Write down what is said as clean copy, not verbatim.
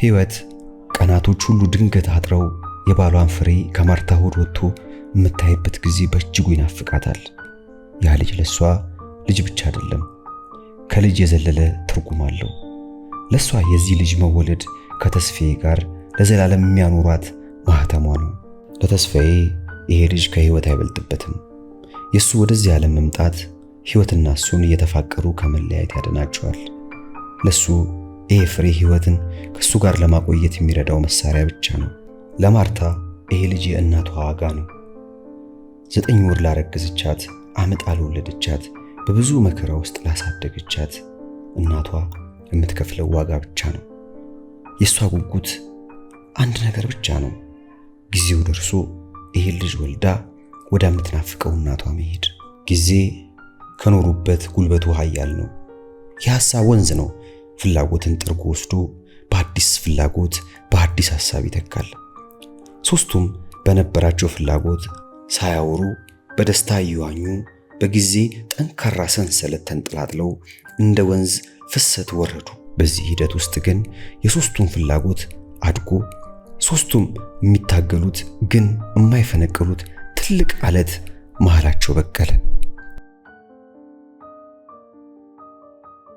ሕይወት ቀናቶች ሁሉ ድንገት አጥረው የባሏን ፍሬ ከማርታ ሆድ ወጥቶ የምታይበት ጊዜ በእጅጉ ይናፍቃታል። ያ ልጅ ለሷ ልጅ ብቻ አይደለም፣ ከልጅ የዘለለ ትርጉም አለው። ለሷ የዚህ ልጅ መወለድ ከተስፋዬ ጋር ለዘላለም የሚያኖራት ማህተሟ ነው። ለተስፋዬ ይሄ ልጅ ከሕይወት አይበልጥበትም። የሱ ወደዚህ ዓለም መምጣት ሕይወትና እሱን እየተፋቀሩ ከመለያየት ያድናቸዋል። ለሱ ይሄ ፍሬ ሕይወትን ከሱ ጋር ለማቆየት የሚረዳው መሳሪያ ብቻ ነው። ለማርታ ይሄ ልጅ የእናቷ ዋጋ ነው። 9 ወር ላረገዘቻት፣ አመጣ ለወለደቻት፣ በብዙ መከራ ውስጥ ላሳደገቻት እናቷ የምትከፍለው ዋጋ ብቻ ነው። የሷ ጉጉት አንድ ነገር ብቻ ነው፣ ጊዜው ደርሶ ይሄን ልጅ ወልዳ ወደምትናፍቀው እናቷ መሄድ። ጊዜ ከኖሩበት ጉልበቱ ኃያል ነው። የሐሳብ ወንዝ ነው። ፍላጎትን ጥርጎ ወስዶ በአዲስ ፍላጎት በአዲስ ሐሳብ ይተካል። ሶስቱም በነበራቸው ፍላጎት ሳያወሩ በደስታ እየዋኙ በጊዜ ጠንካራ ሰንሰለት ተንጠላጥለው እንደ ወንዝ ፍሰት ወረዱ። በዚህ ሂደት ውስጥ ግን የሶስቱም ፍላጎት አድጎ ሶስቱም የሚታገሉት ግን የማይፈነቅሉት ትልቅ አለት መሃላቸው በቀለ።